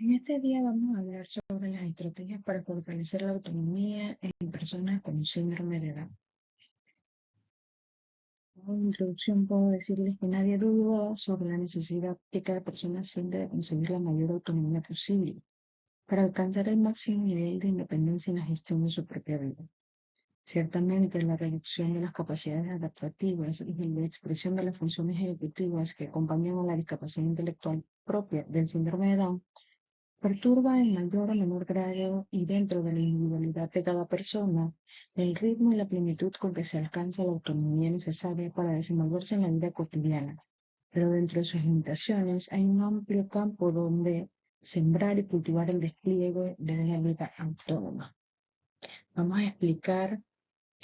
En este día vamos a hablar sobre las estrategias para fortalecer la autonomía en personas con síndrome de Down. Como introducción puedo decirles que nadie duda sobre la necesidad que cada persona siente de conseguir la mayor autonomía posible para alcanzar el máximo nivel de independencia en la gestión de su propia vida. Ciertamente, la reducción de las capacidades adaptativas y la expresión de las funciones ejecutivas que acompañan a la discapacidad intelectual propia del síndrome de Down perturba en mayor o menor grado y dentro de la individualidad de cada persona el ritmo y la plenitud con que se alcanza la autonomía necesaria para desenvolverse en la vida cotidiana. Pero dentro de sus limitaciones hay un amplio campo donde sembrar y cultivar el despliegue de una vida autónoma. Vamos a explicar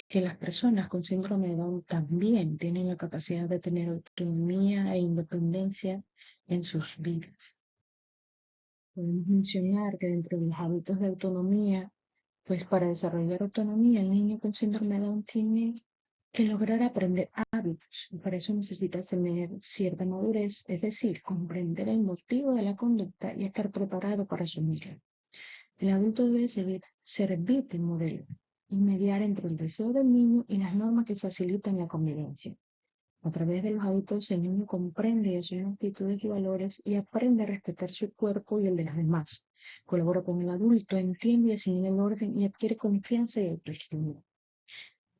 que las personas con síndrome de Down también tienen la capacidad de tener autonomía e independencia en sus vidas. Podemos mencionar que dentro de los hábitos de autonomía, pues para desarrollar autonomía, el niño con síndrome de Down tiene que lograr aprender hábitos y para eso necesita tener cierta madurez, es decir, comprender el motivo de la conducta y estar preparado para asumirla. El adulto debe servir de modelo y mediar entre el deseo del niño y las normas que facilitan la convivencia. A través de los hábitos, el niño comprende sus actitudes y valores y aprende a respetar su cuerpo y el de los demás. Colabora con el adulto, entiende y asimila el orden y adquiere confianza y autoestima.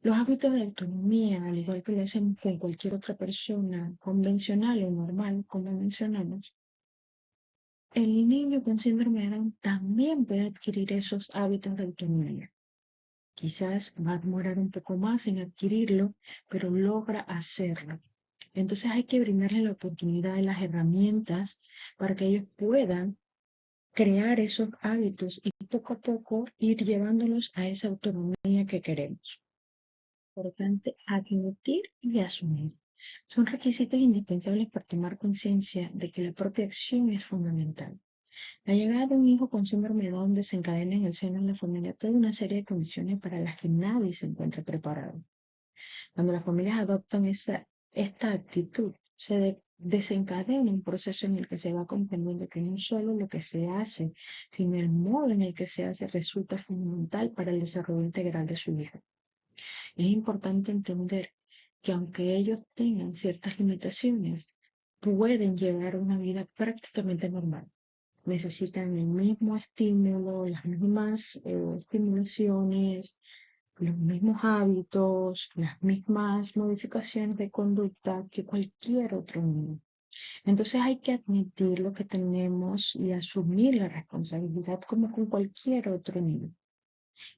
Los hábitos de autonomía, al igual que lo hacemos con cualquier otra persona convencional o normal, como mencionamos, el niño con síndrome de Down también puede adquirir esos hábitos de autonomía. Quizás va a demorar un poco más en adquirirlo, pero logra hacerlo. Entonces hay que brindarles la oportunidad y las herramientas para que ellos puedan crear esos hábitos y poco a poco ir llevándolos a esa autonomía que queremos. Importante admitir y asumir. Son requisitos indispensables para tomar conciencia de que la propia acción es fundamental. La llegada de un hijo con síndrome de Down desencadena en el seno de la familia toda una serie de condiciones para las que nadie se encuentra preparado. Cuando las familias adoptan esta actitud, se desencadena un proceso en el que se va comprendiendo que no solo lo que se hace, sino el modo en el que se hace resulta fundamental para el desarrollo integral de su hijo. Es importante entender que aunque ellos tengan ciertas limitaciones, pueden llevar una vida prácticamente normal. Necesitan el mismo estímulo, las mismas estimulaciones, los mismos hábitos, las mismas modificaciones de conducta que cualquier otro niño. Entonces hay que admitir lo que tenemos y asumir la responsabilidad como con cualquier otro niño.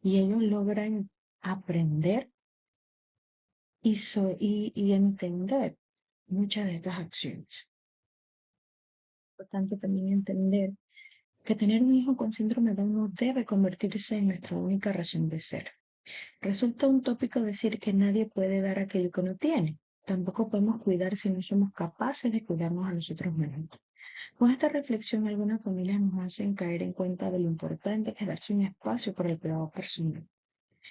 Y ellos logran aprender y entender muchas de estas acciones. Es importante también entender que tener un hijo con síndrome de Down no debe convertirse en nuestra única razón de ser. Resulta un tópico decir que nadie puede dar aquello que no tiene. Tampoco podemos cuidar si no somos capaces de cuidarnos a nosotros mismos. Con esta reflexión, algunas familias nos hacen caer en cuenta de lo importante que es darse un espacio para el cuidado personal.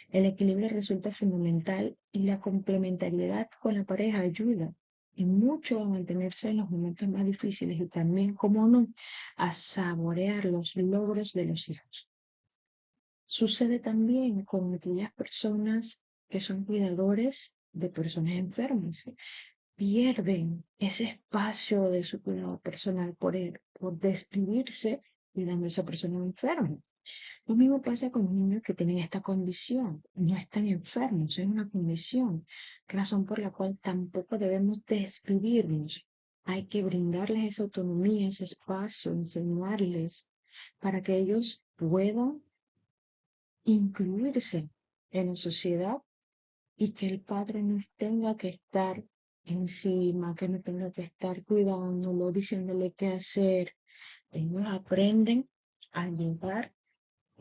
El equilibrio resulta fundamental y la complementariedad con la pareja ayuda y mucho a mantenerse en los momentos más difíciles y también, como no, a saborear los logros de los hijos. Sucede también con aquellas personas que son cuidadores de personas enfermas. Pierden ese espacio de su cuidado personal por desvivirse cuidando a esa persona enferma. Lo mismo pasa con niños que tienen esta condición. No están enfermos, es una condición, razón por la cual tampoco debemos desvivirnos. Hay que brindarles esa autonomía, ese espacio, enseñarles para que ellos puedan incluirse en la sociedad y que el padre no tenga que estar encima, que no tenga que estar cuidándolo, diciéndole qué hacer. Ellos aprenden a llevar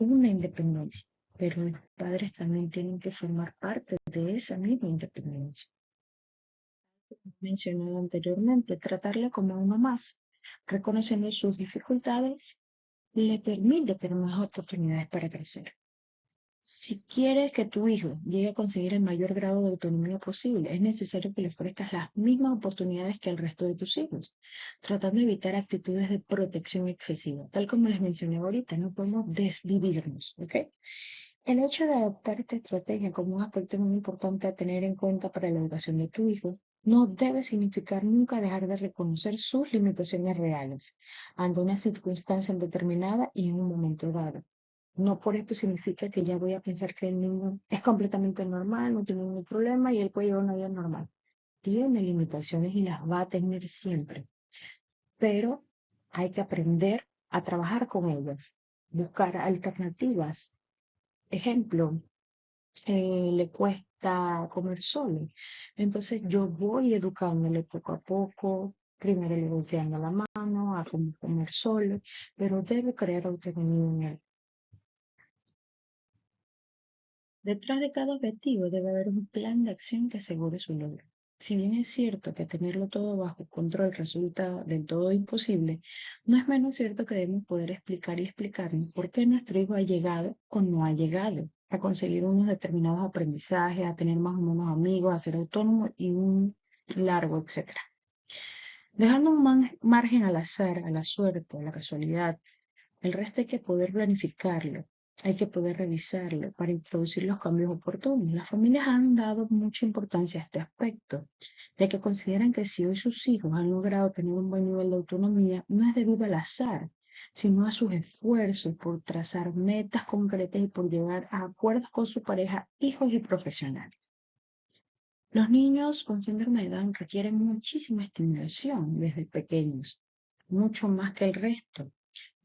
una independencia, pero los padres también tienen que formar parte de esa misma independencia. Como mencionado anteriormente, tratarle como a uno más, reconociendo sus dificultades, le permite tener más oportunidades para crecer. Si quieres que tu hijo llegue a conseguir el mayor grado de autonomía posible, es necesario que le ofrezcas las mismas oportunidades que al resto de tus hijos, tratando de evitar actitudes de protección excesiva. Tal como les mencioné ahorita, no podemos desvivirnos, ¿ok? El hecho de adoptar esta estrategia como un aspecto muy importante a tener en cuenta para la educación de tu hijo no debe significar nunca dejar de reconocer sus limitaciones reales ante una circunstancia determinada y en un momento dado. No por esto significa que ya voy a pensar que el niño es completamente normal, no tiene ningún problema y él puede llevar una vida normal. Tiene limitaciones y las va a tener siempre, pero hay que aprender a trabajar con ellas, buscar alternativas. Ejemplo, le cuesta comer solo. Entonces yo voy educándole poco a poco. Primero le voy dando la mano a cómo comer solo, pero debe crear autonomía en él. Detrás de cada objetivo debe haber un plan de acción que asegure su logro. Si bien es cierto que tenerlo todo bajo control resulta del todo imposible, no es menos cierto que debemos poder explicar y explicarnos por qué nuestro hijo ha llegado o no ha llegado a conseguir unos determinados aprendizajes, a tener más o menos amigos, a ser autónomo y un largo etcétera. Dejando un margen al azar, a la suerte, a la casualidad, el resto hay que poder planificarlo, hay que poder revisarlo para introducir los cambios oportunos. Las familias han dado mucha importancia a este aspecto, ya que consideran que si hoy sus hijos han logrado tener un buen nivel de autonomía, no es debido al azar, sino a sus esfuerzos por trazar metas concretas y por llegar a acuerdos con su pareja, hijos y profesionales. Los niños con síndrome de Down requieren muchísima estimulación desde pequeños, mucho más que el resto.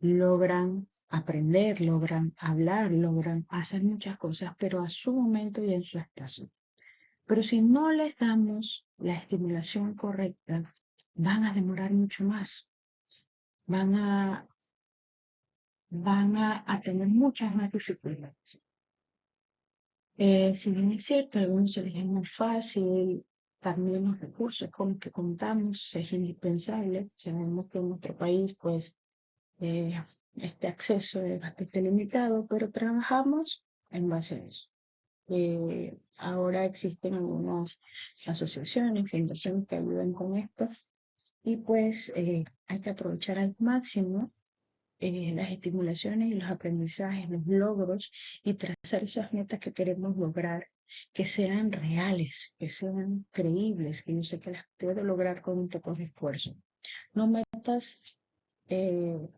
Logran aprender, logran hablar, logran hacer muchas cosas, pero a su momento y en su espacio. Pero si no les damos la estimulación correcta, van a demorar mucho más, van a, van a tener muchas más dificultades. Si bien es cierto, a algunos se les es más fácil, también los recursos con que contamos es indispensable. Sabemos que en nuestro país, pues, eh, este acceso es bastante limitado, pero trabajamos en base a eso. Ahora existen algunas asociaciones, fundaciones que ayudan con esto y pues hay que aprovechar al máximo las estimulaciones y los aprendizajes, los logros y trazar esas metas que queremos lograr, que sean reales, que sean creíbles, que yo sé que las puedo lograr con un poco de esfuerzo. No metas eh,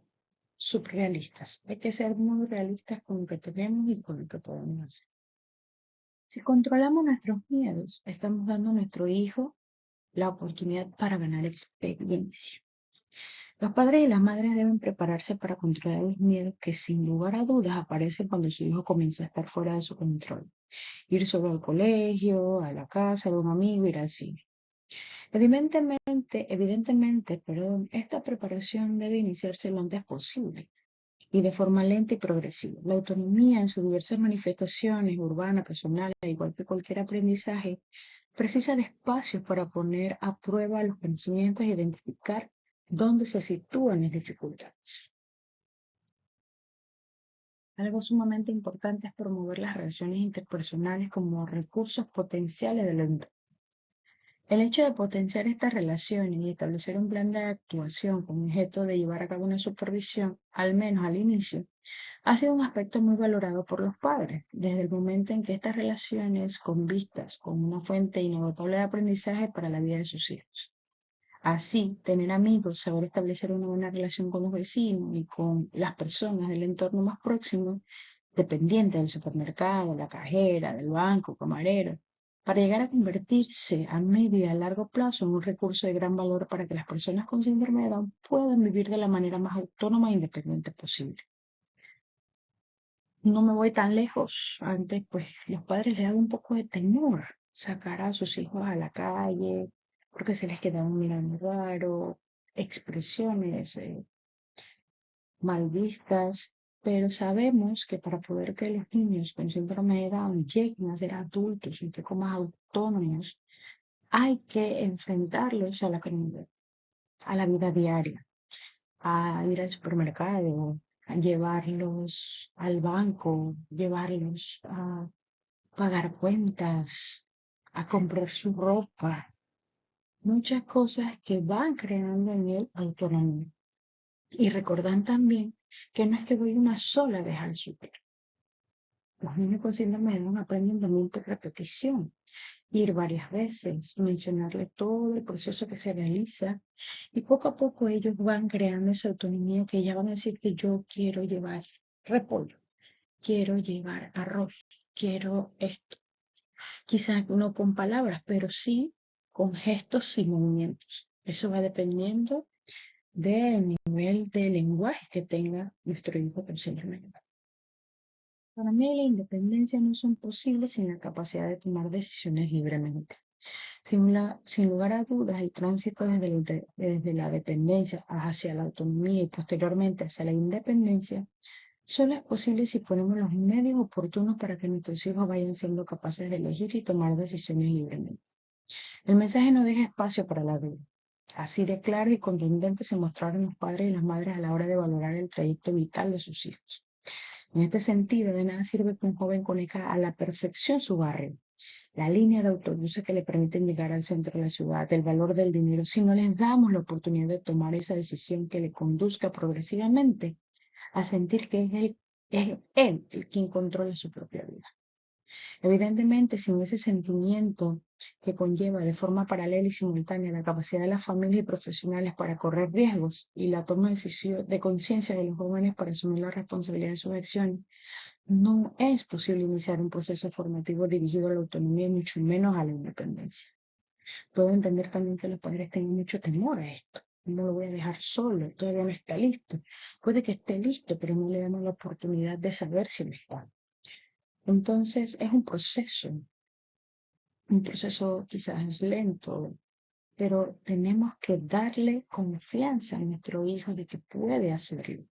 surrealistas, hay que ser muy realistas con lo que tenemos y con lo que podemos hacer. Si controlamos nuestros miedos, estamos dando a nuestro hijo la oportunidad para ganar experiencia. Los padres y las madres deben prepararse para controlar los miedos que sin lugar a dudas aparecen cuando su hijo comienza a estar fuera de su control. Ir solo al colegio, a la casa de un amigo, ir al cine. Evidentemente, esta preparación debe iniciarse lo antes posible y de forma lenta y progresiva. La autonomía en sus diversas manifestaciones, urbana, personal, igual que cualquier aprendizaje, precisa de espacios para poner a prueba los conocimientos e identificar dónde se sitúan las dificultades. Algo sumamente importante es promover las relaciones interpersonales como recursos potenciales del entorno. El hecho de potenciar estas relaciones y establecer un plan de actuación con objeto de llevar a cabo una supervisión, al menos al inicio, ha sido un aspecto muy valorado por los padres, desde el momento en que estas relaciones con vistas como una fuente inagotable de aprendizaje para la vida de sus hijos. Así, tener amigos, saber establecer una buena relación con los vecinos y con las personas del entorno más próximo, dependiente del supermercado, la cajera, del banco, camarero, para llegar a convertirse a medio y a largo plazo en un recurso de gran valor para que las personas con síndrome de Down puedan vivir de la manera más autónoma e independiente posible. No me voy tan lejos. Antes, pues, los padres le daban un poco de temor sacar a sus hijos a la calle porque se les quedaban mirando raro, expresiones mal vistas, pero sabemos que para poder que los niños con síndrome de Down lleguen a ser adultos un poco más autónomos, hay que enfrentarlos a la comunidad, a la vida diaria, a ir al supermercado, llevarlos al banco, llevarlos a pagar cuentas, a comprar su ropa, muchas cosas que van creando en él autonomía. Y recordan también que no es que voy una sola vez al súper. Los niños con síndrome de Down aprenden también por repetición, ir varias veces, mencionarle todo el proceso que se realiza y poco a poco ellos van creando esa autonomía que ya van a decir que yo quiero llevar repollo, quiero llevar arroz, quiero esto. Quizás no con palabras, pero sí con gestos y movimientos. Eso va dependiendo del nivel de lenguaje que tenga nuestro hijo con síndrome de Down. Para mí la independencia no son posibles sin la capacidad de tomar decisiones libremente. Sin lugar a dudas, el tránsito desde la dependencia hacia la autonomía y posteriormente hacia la independencia solo es posible si ponemos los medios oportunos para que nuestros hijos vayan siendo capaces de elegir y tomar decisiones libremente. El mensaje no deja espacio para la duda. Así de claro y contundente se mostraron los padres y las madres a la hora de valorar el trayecto vital de sus hijos. En este sentido, de nada sirve que un joven conozca a la perfección su barrio, la línea de autobuses que le permiten llegar al centro de la ciudad, el valor del dinero, si no les damos la oportunidad de tomar esa decisión que le conduzca progresivamente a sentir que es él el quien controla su propia vida. Evidentemente, sin ese sentimiento que conlleva de forma paralela y simultánea la capacidad de las familias y profesionales para correr riesgos y la toma de conciencia de los jóvenes para asumir la responsabilidad de sus acciones, no es posible iniciar un proceso formativo dirigido a la autonomía y mucho menos a la independencia. Puedo entender también que los padres tengan mucho temor a esto. No lo voy a dejar solo, todavía no está listo. Puede que esté listo, pero no le damos la oportunidad de saber si lo está. Entonces es un proceso quizás lento, pero tenemos que darle confianza a nuestro hijo de que puede hacerlo.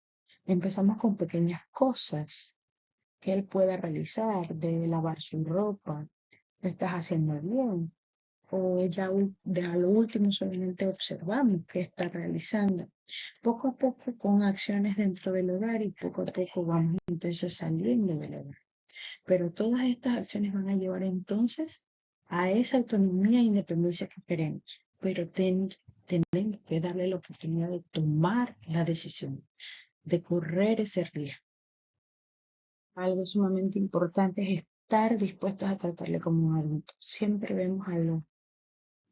Empezamos con pequeñas cosas que él pueda realizar, de lavar su ropa, lo estás haciendo bien, o ya de a lo último solamente observamos qué está realizando. Poco a poco con acciones dentro del hogar y poco a poco vamos entonces saliendo del hogar. Pero todas estas acciones van a llevar entonces a esa autonomía e independencia que queremos. Pero tenemos que darle la oportunidad de tomar la decisión, de correr ese riesgo. Algo sumamente importante es estar dispuestos a tratarle como un adulto. Siempre vemos a los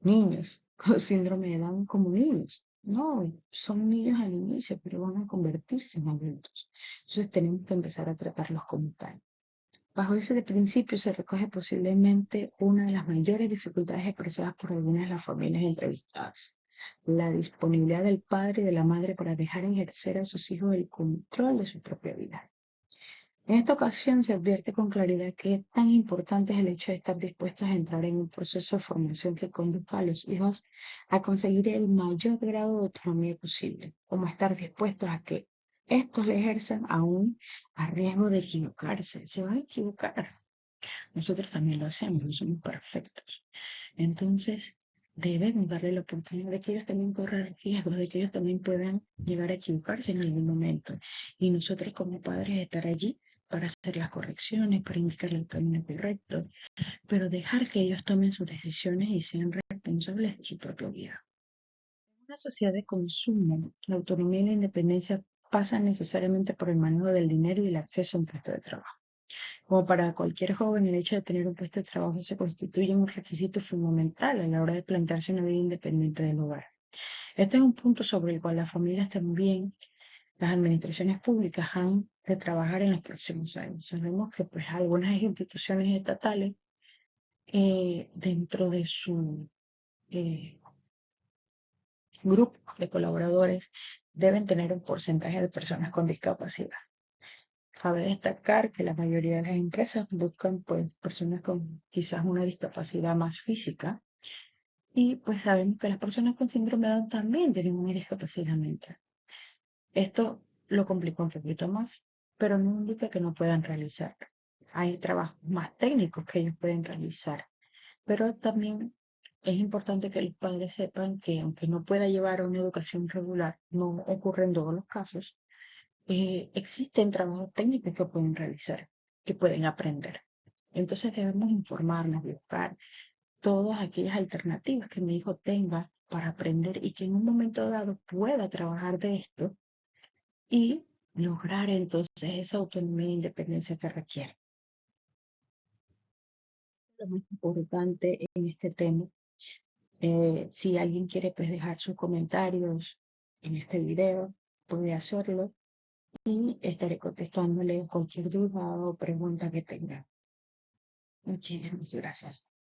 niños con síndrome de Down como niños. No, son niños al inicio, pero van a convertirse en adultos. Entonces tenemos que empezar a tratarlos como tal. Bajo ese principio se recoge posiblemente una de las mayores dificultades expresadas por algunas de las familias entrevistadas: la disponibilidad del padre y de la madre para dejar ejercer a sus hijos el control de su propia vida. En esta ocasión se advierte con claridad que tan importante es el hecho de estar dispuestos a entrar en un proceso de formación que conduzca a los hijos a conseguir el mayor grado de autonomía posible, como estar dispuestos a que estos le ejerzan aún a riesgo de equivocarse. Se van a equivocar. Nosotros también lo hacemos, no somos perfectos. Entonces, debemos darle la oportunidad de que ellos también corran riesgos, de que ellos también puedan llegar a equivocarse en algún momento. Y nosotros como padres estar allí para hacer las correcciones, para indicarle el camino correcto, pero dejar que ellos tomen sus decisiones y sean responsables de su propia vida. En una sociedad de consumo, la autonomía y la independencia pasan necesariamente por el manejo del dinero y el acceso a un puesto de trabajo. Como para cualquier joven, el hecho de tener un puesto de trabajo se constituye un requisito fundamental a la hora de plantearse una vida independiente del hogar. Este es un punto sobre el cual las familias también, las administraciones públicas han de trabajar en los próximos años. Sabemos que pues algunas instituciones estatales dentro de su eh, grupo de colaboradores deben tener un porcentaje de personas con discapacidad. Cabe destacar que la mayoría de las empresas buscan pues personas con quizás una discapacidad más física y pues sabemos que las personas con síndrome de Down también tienen una discapacidad mental. Esto lo complica un poquito más, pero no indica que no puedan realizar. Hay trabajos más técnicos que ellos pueden realizar, pero también es importante que los padres sepan que aunque no pueda llevar una educación regular, no ocurre en todos los casos, existen trabajos técnicos que pueden realizar, que pueden aprender. Entonces debemos informarnos, buscar todas aquellas alternativas que mi hijo tenga para aprender y que en un momento dado pueda trabajar de esto y lograr entonces esa autonomía e independencia que requiere. Lo más importante en este tema, si alguien quiere pues dejar sus comentarios en este video, puede hacerlo y estaré contestándole cualquier duda o pregunta que tenga. Muchísimas gracias.